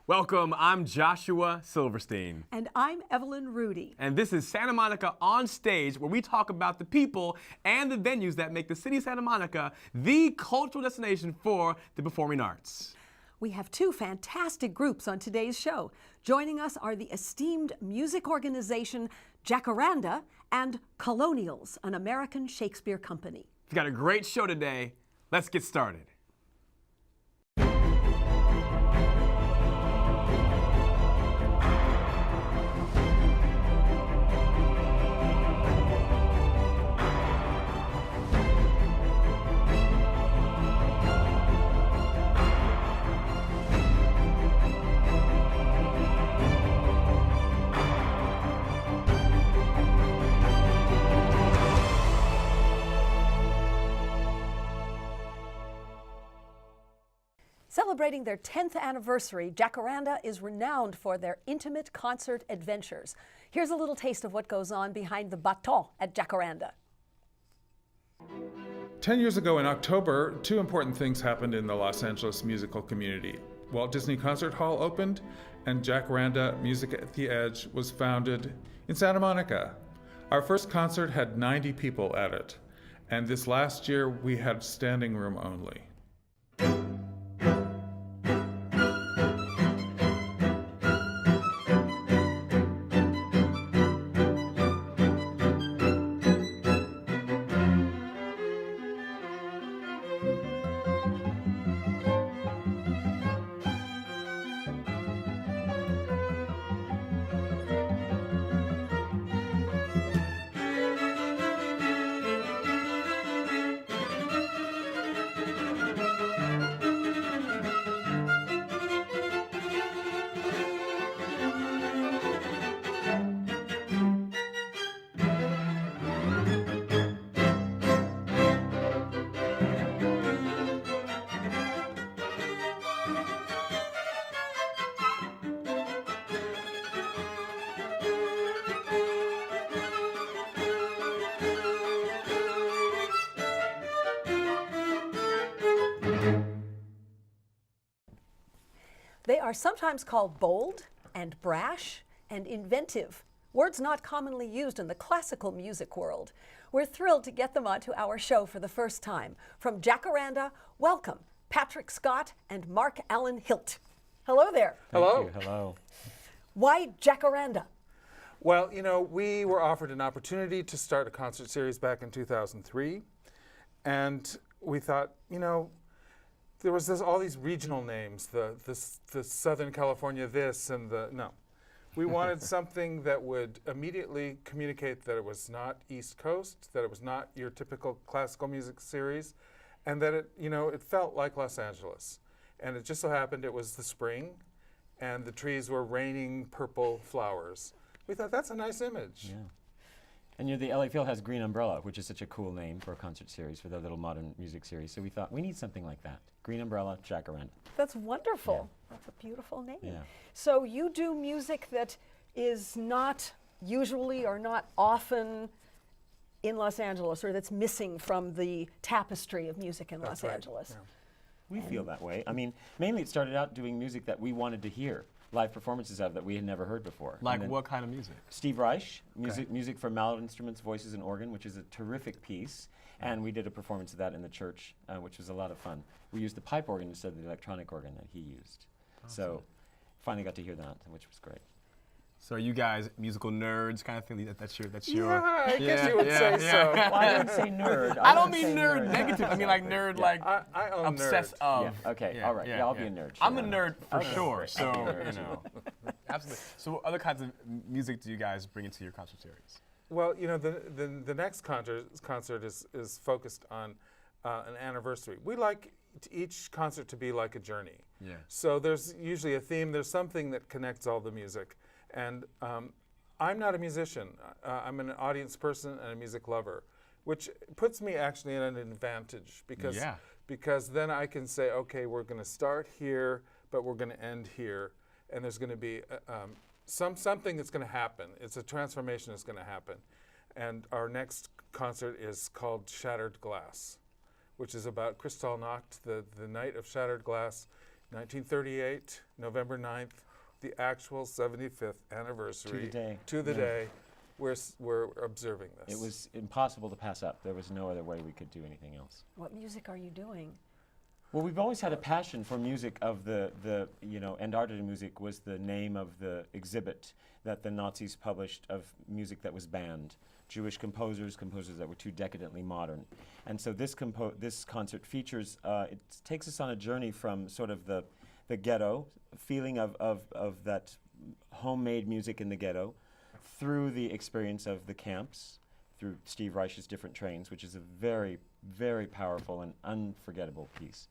Welcome, I'm Joshua Silverstein. And I'm Evelyn Rudy. And this is Santa Monica On Stage, where we talk about the people and the venues that make the city of Santa Monica the cultural destination for the performing arts. We have two fantastic groups on today's show. Joining us are the esteemed music organization Jacaranda and Colonials, an American Shakespeare company. We've got a great show today. Let's get started. Celebrating their 10th anniversary, Jacaranda is renowned for their intimate concert adventures. Here's a little taste of what goes on behind the baton at Jacaranda. 10 years ago in October, two important things happened in the Los Angeles musical community. Walt Disney Concert Hall opened, and Jacaranda Music at the Edge was founded in Santa Monica. Our first concert had 90 people at it, and this last year we had standing room only. They are sometimes called bold and brash and inventive, words not commonly used in the classical music world. We're thrilled to get them onto our show for the first time. From Jacaranda, welcome Patrick Scott and Mark Allen Hilt. Hello there. Hello. Thank you. Hello. Why Jacaranda? Well, you know, we were offered an opportunity to start a concert series back in 2003, and we thought, you know, there was all these regional names, the Southern California this and the, no. We wanted something that would immediately communicate that it was not East Coast, that it was not your typical classical music series, and that it, you know, it felt like Los Angeles. And it just so happened it was the spring, and the trees were raining purple flowers. We thought that's a nice image. Yeah. And the LA Phil has Green Umbrella, which is such a cool name for a concert series, for their little modern music series. So we thought, we need something like that. Green Umbrella, Jacaranda. That's wonderful. Yeah. That's a beautiful name. Yeah. So you do music that is not usually or not often in Los Angeles, or that's missing from the tapestry of music in Los Angeles. Yeah. We feel that way. I mean, mainly it started out doing music that we wanted to hear, live performances of that we had never heard before. Like what kind of music? Steve Reich, music for mallet instruments, voices, and organ, which is a terrific piece. And we did a performance of that in the church, which was a lot of fun. We used the pipe organ instead of the electronic organ that he used. So finally got to hear that, which was great. So are you guys musical nerds kind of thing? That's your Yeah, I guess you would say so. Well, I didn't say nerd. I don't wouldn't mean say nerd negative. I mean like nerd like I own obsessed nerd. of. Yeah, okay, all right. Yeah, I'll be a nerd. I'm a sure. nerd for Okay, sure. great. So, I'll be a nerd you too. know. Absolutely. So what other kinds of music do you guys bring into your concert series? Well, you know, the next concert is focused on an anniversary. We like each concert to be like a journey. Yeah. So there's usually a theme. There's something that connects all the music. And I'm not a musician. I'm an audience person and a music lover, which puts me actually in an advantage because then I can say, okay, we're going to start here, but we're going to end here, and there's going to be something that's going to happen. It's a transformation that's going to happen. And our next concert is called Shattered Glass, which is about Kristallnacht, the night of shattered glass 1938, November 9th, the actual 75th anniversary. To the Yeah. day, we're observing this. It was impossible to pass up. There was no other way we could do anything else. What music are you doing? Well, we've always had a passion for music of the Entartete Musik was the name of the exhibit that the Nazis published of music that was banned. Jewish composers that were too decadently modern. And so this concert features, it takes us on a journey from sort of the ghetto, feeling of that homemade music in the ghetto, through the experience of the camps, through Steve Reich's Different Trains, which is a very, very powerful and unforgettable piece.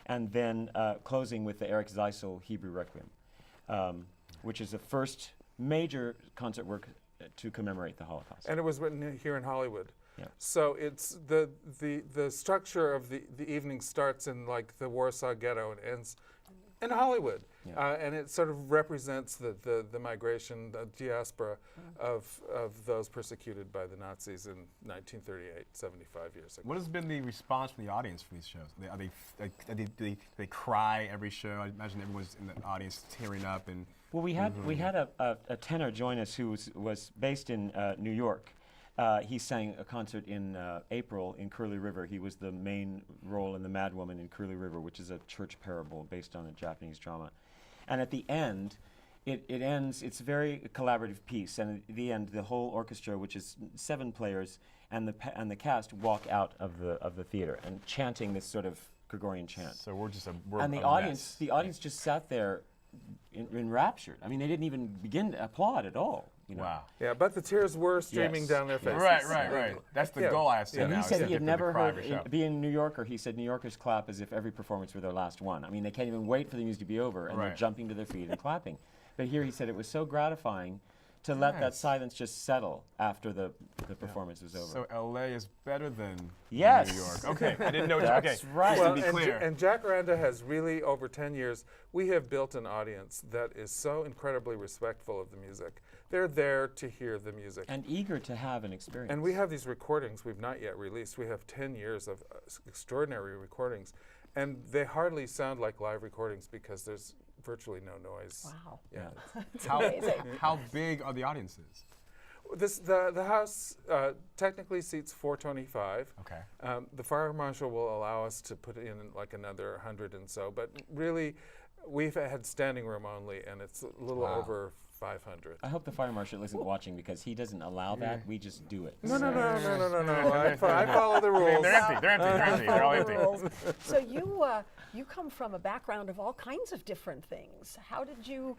And then closing with the Eric Zeisel Hebrew Requiem, which is the first major concert work to commemorate the Holocaust. And it was written here in Hollywood. Yeah. So it's the structure of the evening starts in like the Warsaw Ghetto and ends in Hollywood. Yeah. And it sort of represents the migration, the diaspora of those persecuted by the Nazis in 1938, 75 years ago. What has been the response from the audience for these shows? Do they cry every show? I imagine everyone's in the audience tearing up and. Well, we had a tenor join us who was based in New York. He sang a concert in April in Curly River. He was the main role in The Mad Woman in Curly River, which is a church parable based on a Japanese drama. And at the end, it ends, it's a very collaborative piece, and at the end, the whole orchestra, which is 7 players, and the cast walk out of the theater and chanting this sort of Gregorian chant. So we're and the audience just sat there enraptured. I mean, they didn't even begin to applaud at all. You know? Wow. Yeah, but the tears were streaming Yes. down their faces. Right. That's the Yeah. goal, I assume. Yeah. And now, he is said to he get had them to never cry heard, every show. being a New Yorker, he said New Yorkers clap as if every performance were their last one. I mean, they can't even wait for the music to be over, and they're Right. jumping to their feet and clapping. But here he said it was so gratifying to let that Yes. silence just settle after the performance was over. So LA is better than Yes. New York. Okay, I didn't know. That's right. Just Well, to be clear. and Jacaranda has really, over 10 years, we have built an audience that is so incredibly respectful of the music. They're there to hear the music. And eager to have an experience. And we have these recordings we've not yet released. We have 10 years of extraordinary recordings. And they hardly sound like live recordings because there's virtually no noise. Wow. Yeah. How big are the audiences? The house technically seats 425. Okay. The fire marshal will allow us to put in like another 100 and so, but really we've had standing room only, and it's a little Wow. over 500. I hope the fire marshal isn't watching because he doesn't allow that. We just do it. No. So- I follow the rules. They're empty. They're all empty. So you come from a background of all kinds of different things. How did you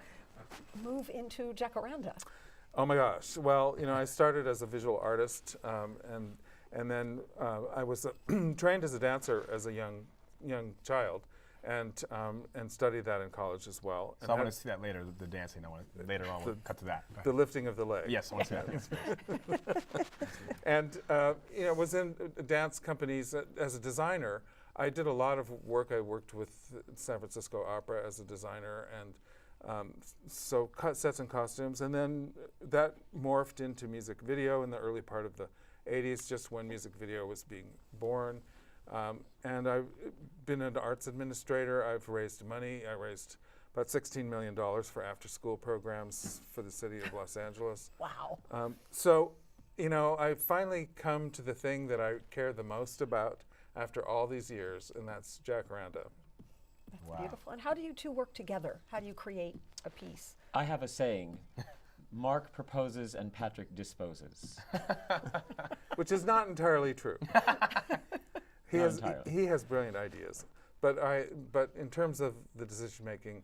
move into Jacaranda? Oh my gosh. Well, I started as a visual artist, and then I was trained as a dancer as a young child, and studied that in college as well. So I want to see that later, the dancing. Later on, we'll cut to that. Go the ahead. lifting of the leg. Yes, I want to see that. And was in dance companies as a designer. I did a lot of work. I worked with San Francisco Opera as a designer, and so cut sets and costumes. And then that morphed into music video in the early part of the 80s, just when music video was being born. And I've been an arts administrator. I've raised money. I raised about $16 million for after-school programs for the city of Los Angeles. Wow. So, I finally come to the thing that I care the most about after all these years, and that's Jacaranda. That's Wow. beautiful. And how do you two work together? How do you create a piece? I have a saying. Mark proposes and Patrick disposes. Which is not entirely true. He Not has entirely. he has brilliant ideas, but in terms of the decision making,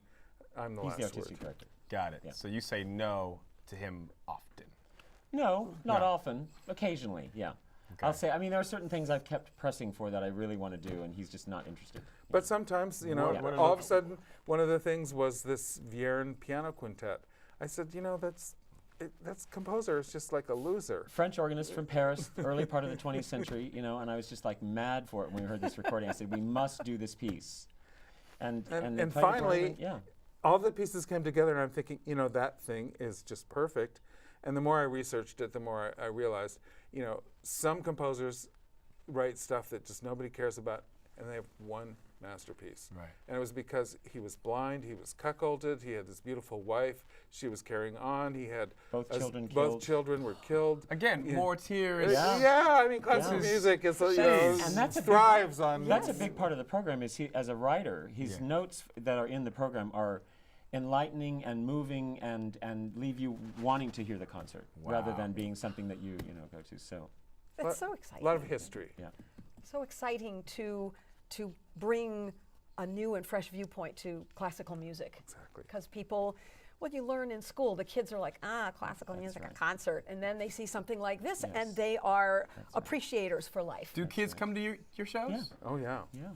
I'm the He's the last artistic word. director. Got it. Yeah. So you say no to him often. No, not No. often. Occasionally, yeah. I'll say, there are certain things I've kept pressing for that I really want to do, and he's just not interested. But sometimes, what are all the- of a sudden, one of the things was this Vierne piano quintet. I said, that's composer is just like a loser. French organist from Paris, early part of the 20th century, and I was just like mad for it when we heard this recording. I said, we must do this piece. And they And played it for finally, us, yeah. all the pieces came together, and I'm thinking, that thing is just perfect. And the more I researched it, the more I realized, some composers write stuff that just nobody cares about, and they have one masterpiece. Right. And it was because he was blind, he was cuckolded, he had this beautiful wife, she was carrying on, he had Both children both killed. children were killed. Again, Yeah. more tears. Yeah, I mean, classical Yeah. music is, And that's a big- thrives on. That's a big part of the program. Is he, as a writer, his Yeah. notes that are in the program are enlightening and moving and leave you wanting to hear the concert rather Wow. than being something that you go to. So That's so exciting. A lot of history. yeah. So exciting to bring a new and fresh viewpoint to classical music. Exactly. Because people, what you learn in school, the kids are like, classical music, right. a concert, and then they see something like this, Yes. and they are appreciators for life. Do kids come to your shows? Yeah. Oh yeah. Yeah.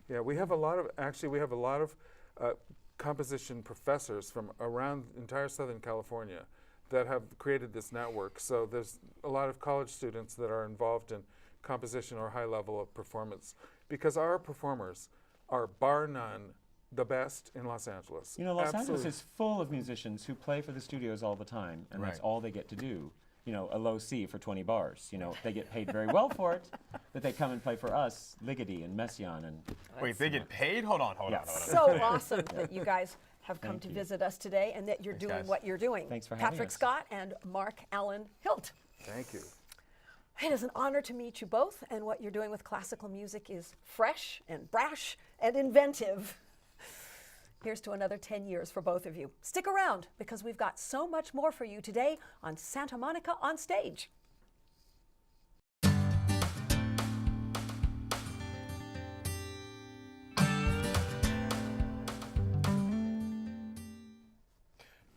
Yeah, we have a lot of composition professors from around entire Southern California that have created this network. So there's a lot of college students that are involved in composition or high level of performance because our performers are bar none the best in Los Angeles. You know, Los Angeles Absolutely. is full of musicians who play for the studios all the time, and that's Right. all they get to do. You know, a low C for 20 bars. You know, they get paid very well for it, but they come and play for us, Ligeti and Messiaen, and Wait, they get paid? Hold on. Yes. So awesome that you guys have come Thank to you. visit us today and that you're Thanks, doing guys. what you're doing. Thanks for having Patrick us. Scott and Mark Allen Hilt. Thank you. It is an honor to meet you both, and what you're doing with classical music is fresh and brash and inventive. Here's to another 10 years for both of you. Stick around, because we've got so much more for you today on Santa Monica on Stage.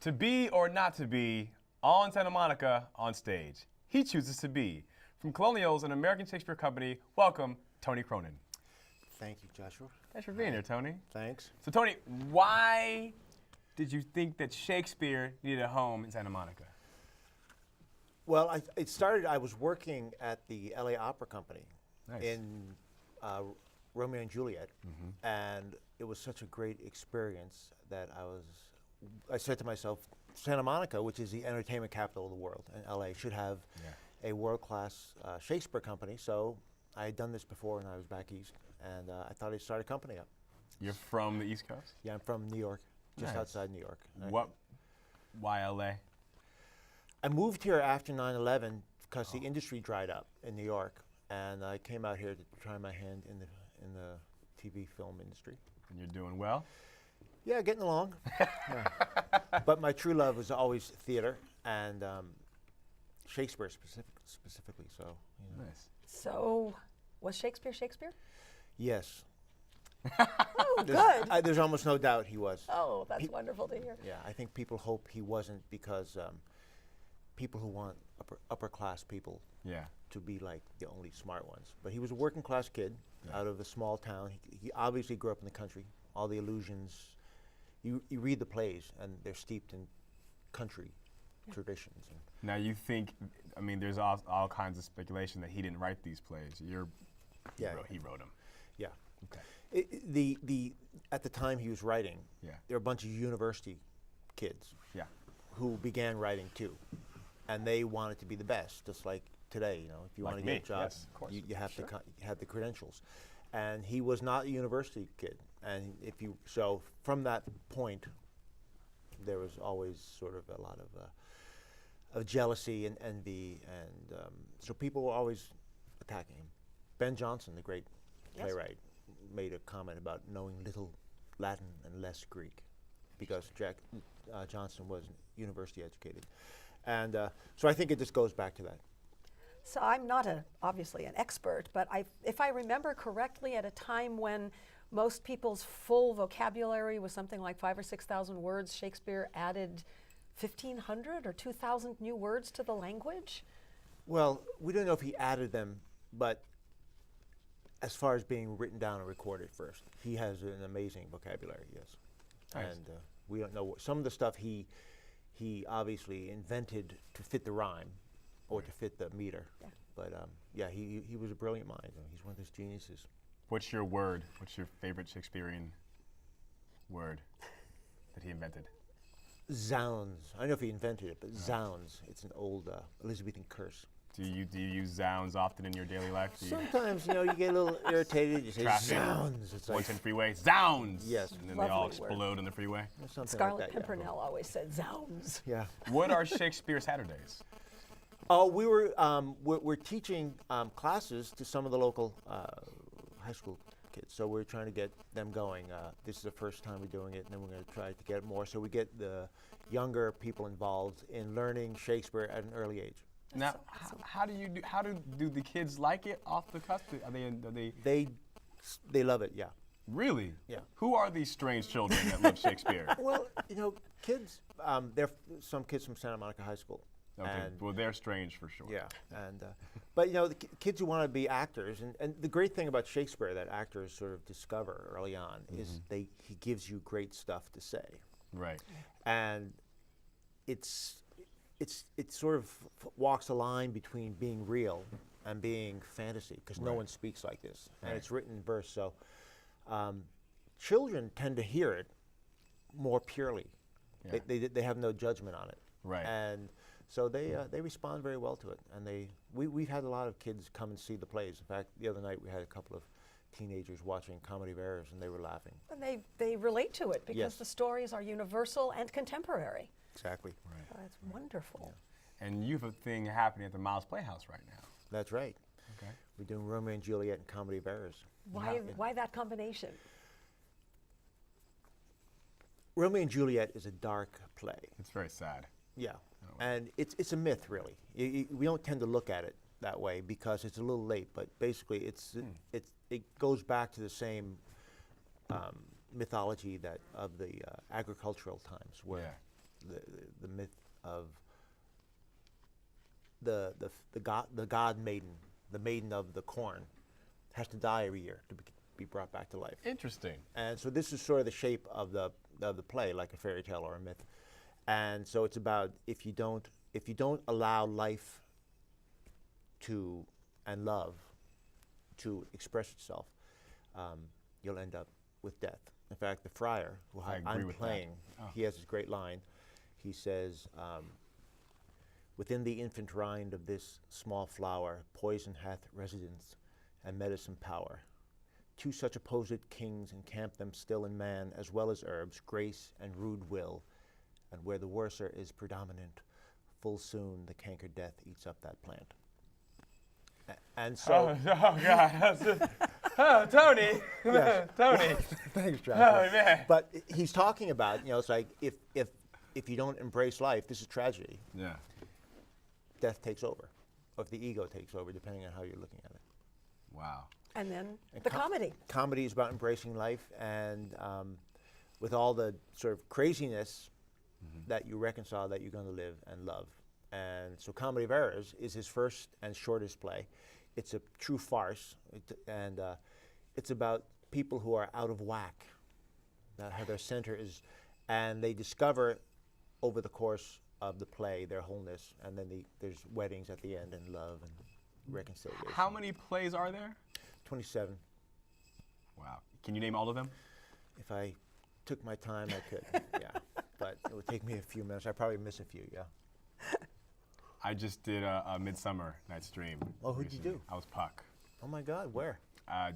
To be or not to be on Santa Monica on stage. He chooses to be. From Colonials and American Shakespeare Company, welcome Tony Cronin. Thank you, Joshua. Thanks for being here, Tony. Thanks. So, Tony, why did you think that Shakespeare needed a home in Santa Monica? Well, I was working at the LA Opera Company Nice. in Romeo and Juliet, and it was such a great experience that I said to myself, Santa Monica, which is the entertainment capital of the world, and LA should have a world-class Shakespeare company. So I had done this before when I was back east, and I thought I'd start a company up. You're from the East Coast? Yeah, I'm from New York, just Nice. outside New York. Why LA? I moved here after 9/11 because the industry dried up in New York, and I came out here to try my hand in the TV film industry. And you're doing well? Yeah, getting along. Yeah. But my true love was always theater and Shakespeare specifically. So, you know. Nice. So, was Shakespeare Shakespeare? Yes, Oh, good. there's almost no doubt he was. Oh, that's wonderful to hear. Yeah, I think people hope he wasn't because people who want upper class people Yeah. to be like the only smart ones. But he was a working class kid out of a small town. He obviously grew up in the country. All the illusions. You read the plays, and they're steeped in country traditions. And Now you think, I mean, there's all kinds of speculation that he didn't write these plays. Yeah. He wrote them. yeah. Okay. At the time he was writing, Yeah. there were a bunch of university kids Yeah. who began writing too, and they wanted to be the best, just like today. You know, if you Like want to get me, a job, yes, of course. you have to have the credentials. And he was not a university kid, and so from that point, there was always sort of a lot of jealousy and envy, and so people were always attacking him. Ben Jonson, the great playwright, made a comment about knowing little Latin and less Greek, because Jonson was university educated, and so I think it just goes back to that. So I'm not obviously an expert, but if I remember correctly, at a time when most people's full vocabulary was something like 5,000 or 6,000 words, Shakespeare added 1,500 or 2,000 new words to the language. Well, we don't know if he added them, but as far as being written down and recorded first, he has an amazing vocabulary, yes. Nice. And we don't know some of the stuff he obviously invented to fit the rhyme or to fit the meter. Yeah. But yeah, he was a brilliant mind. He's one of those geniuses. What's your word? What's your favorite Shakespearean word that he invented? Zounds. I don't know if he invented it, but zounds. It's an old Elizabethan curse. Do you use sounds often in your daily life? Do you Sometimes, you get a little irritated. You say Traffic. sounds. It's like 110 freeway, zounds. Yes. And then they all Lovely word. explode in the freeway. something Scarlett like that. Pimpernel always said zounds. Yeah. What are Shakespeare Saturdays? Oh, we're teaching classes to some of the local high school kids. So we're trying to get them going. This is the first time we're doing it, and then we're going to try to get more. So we get the younger people involved in learning Shakespeare at an early age. Now, so awesome. how do the kids like it off the cusp? Are they They love it. Yeah. really? Yeah. Who are these strange children that love Shakespeare? Well, kids. They're some kids from Santa Monica High School. Okay, And well, they're strange for sure. yeah, and but the kids who want to be actors, and the great thing about Shakespeare that actors sort of discover early on is he gives you great stuff to say, Right. and it sort of walks a line between being real and being fantasy because no Right. one speaks like this, and Right. it's written in verse. So children tend to hear it more purely. Yeah. They have no judgment on it. Right. And so they respond very well to it, and we've had a lot of kids come and see the plays. In fact, the other night we had a couple of teenagers watching Comedy of Errors, and they were laughing. And they relate to it because Yes. the stories are universal and contemporary. Exactly. Oh, that's wonderful. And you have a thing happening at the Miles Playhouse right now. That's right. Okay. We're doing Romeo and Juliet and Comedy of Errors. Why that combination? Romeo and Juliet is a dark play. It's very sad. Yeah, and it's a myth, really. We don't tend to look at it that way because it's a little late. But basically, it goes back to the same mythology that of the agricultural times, where the myth of the god maiden, the maiden of the corn, has to die every year to be brought back to life. Interesting. And so this is sort of the shape of the play, like a fairy tale or a myth. And so it's about if you don't allow life and love to express itself, you'll end up with death. In fact, the friar who I agree I'm with that. playing, Oh. he has this great line. He says, "Within the infant rind of this small flower, poison hath residence and medicine power. Two such opposite kings encamp them still in man, as well as herbs, grace and rude will. And where the worser is predominant, full soon the canker death eats up that plant." And so, God. Oh, Tony. Yes. Tony. thanks, Josh. Oh, man. But he's talking about, it's like if you don't embrace life, this is tragedy. Yeah. Death takes over, or if the ego takes over, depending on how you're looking at it. Wow. And then the comedy. Comedy is about embracing life, and with all the sort of craziness that you reconcile that you're going to live and love. And so Comedy of Errors is his first and shortest play. It's a true farce, and it's about people who are out of whack, that how their center is, and they discover over the course of the play their wholeness, and then there's weddings at the end and love and reconciliation. How many plays are there? 27. Wow. Can you name all of them? If I took my time, I could, yeah. But it would take me a few minutes. I'd probably miss a few, yeah. I just did a Midsummer Night's Dream. Oh, who'd you recently. do? I was Puck. Oh my God, where? At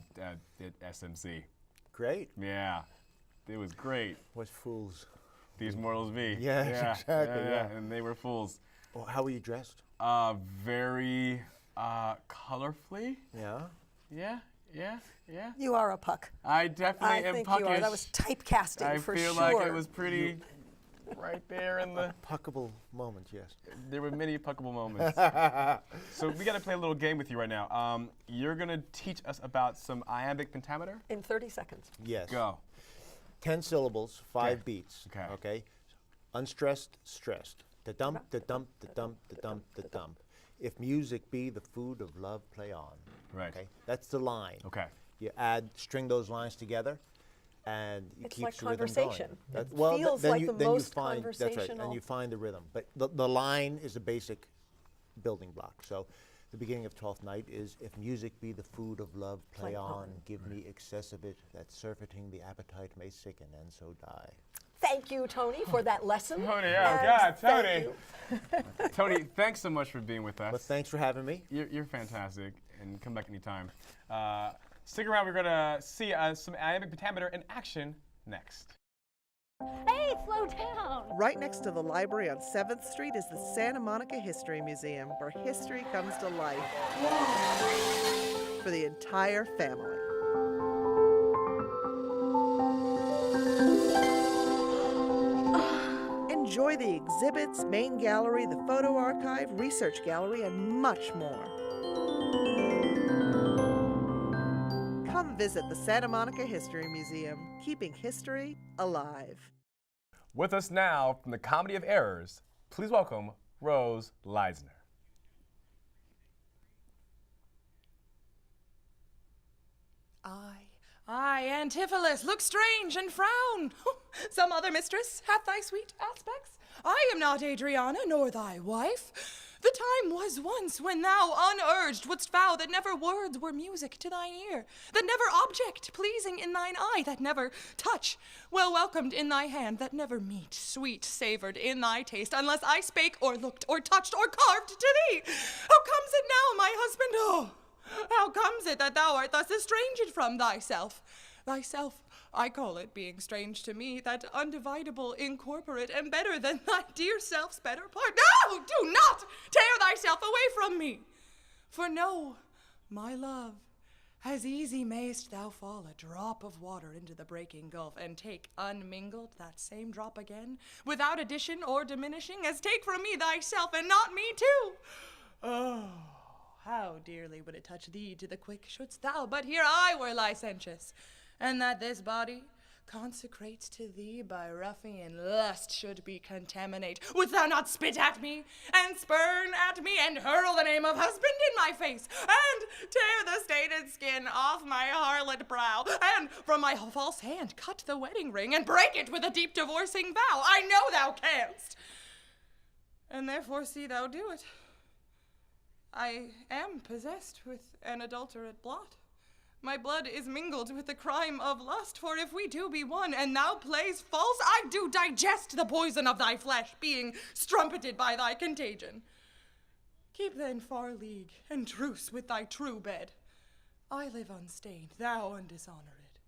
SMC. Great. Yeah. It was great. What's Fools? These mortals be. Yes, exactly, yeah. And they were fools. Oh, how were you dressed? Very colorfully. Yeah. Yeah. You are a Puck. I definitely I am think puckish. you are. That was typecasting I for feel sure. like it was pretty right there in the. Puckable moment, yes. There were many puckable moments. So we got to play a little game with you right now. You're gonna teach us about some iambic pentameter. In 30 seconds. Yes. Go. 10 syllables, 5 Okay. beats. Okay. Okay. Unstressed, stressed. Da dump, da dump, da dump, da dump, da dump. If music be the food of love, play on. Right. Okay. That's the line. Okay. You string those lines together, and you It's keep like the rhythm conversation. going. It feels like the most you find, That's right, conversational. and you find the rhythm. But the line is the basic building block. So the beginning of Twelfth Night is, if music be the food of love, play on. Give me excess of it, that surfeiting the appetite may sicken and so die. Thank you, Tony, for that lesson. Tony, oh And God, thank Tony. you. Tony, thanks so much for being with us. Well, thanks for having me. You're fantastic, and come back anytime. Stick around, we're gonna see some iambic pentameter in action next. Hey, slow down! Right next to the library on 7th Street is the Santa Monica History Museum, where history comes to life for the entire family. Enjoy the exhibits, main gallery, the photo archive, research gallery, and much more. Come visit the Santa Monica History Museum, keeping history alive. With us now from the Comedy of Errors, please welcome Rose Leisner. I, Antipholus, look strange and frown. Some other mistress hath thy sweet aspects. I am not Adriana, nor thy wife. The time was once when thou, unurged, wouldst vow that never words were music to thine ear, that never object pleasing in thine eye, that never touch well welcomed in thy hand, that never meat sweet savored in thy taste, unless I spake or looked or touched or carved to thee. How comes it now, my husband? Oh, how comes it that thou art thus estranged from thyself? Thyself, I call it, being strange to me, that undividable, incorporate, and better than thy dear self's better part. No, do not tear thyself away from me. For know, my love, as easy mayst thou fall a drop of water into the breaking gulf, and take unmingled that same drop again, without addition or diminishing, as take from me thyself, and not me too. Oh, how dearly would it touch thee to the quick, shouldst thou but here I were licentious, and that this body, consecrates to thee by ruffian lust, should be contaminate. Wouldst thou not spit at me, and spurn at me, and hurl the name of husband in my face, and tear the stained skin off my harlot brow, and from my false hand cut the wedding ring, and break it with a deep divorcing vow? I know thou canst, and therefore see thou do it. I am possessed with an adulterate blot. My blood is mingled with the crime of lust, for if we two be one, and thou plays false, I do digest the poison of thy flesh, being strumpeted by thy contagion. Keep then far league, and truce with thy true bed. I live unstained, thou undishonored.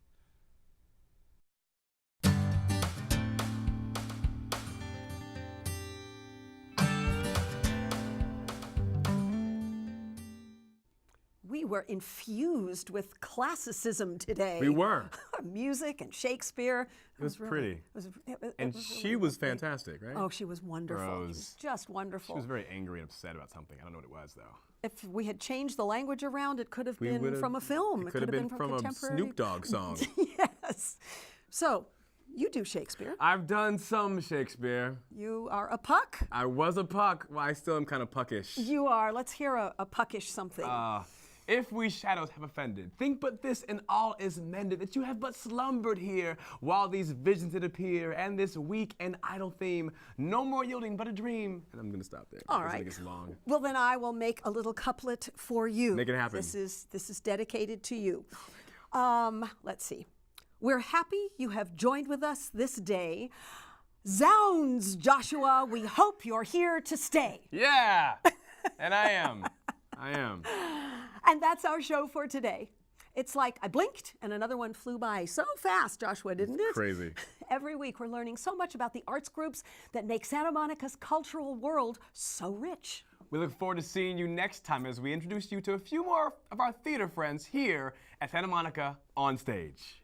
We were infused with classicism today. We were. Music and Shakespeare. It was pretty. It And was she really was lovely. fantastic, right? Oh, she was wonderful. She was Rose. just wonderful. She was very angry and upset about something. I don't know what it was, though. If we had changed the language around, it could have We been would've- from a film. It could have been from a contemporary. Snoop Dogg song. Yes. So, you do Shakespeare. I've done some Shakespeare. You are a puck. I was a puck. Well, I still am kind of puckish. You are. Let's hear a puckish something. If we shadows have offended, think but this, and all is mended, that you have but slumbered here, while these visions did appear, and this weak and idle theme, no more yielding but a dream. And I'm gonna stop there. All because I right. think it's long. Well, then I will make a little couplet for you. Make it happen. This is dedicated to you. Let's see. We're happy you have joined with us this day. Zounds, Joshua, we hope you're here to stay. Yeah, and I am. I am. And that's our show for today. It's like I blinked and another one flew by so fast, Joshua, didn't it? Crazy. Every week we're learning so much about the arts groups that make Santa Monica's cultural world so rich. We look forward to seeing you next time as we introduce you to a few more of our theater friends here at Santa Monica On Stage.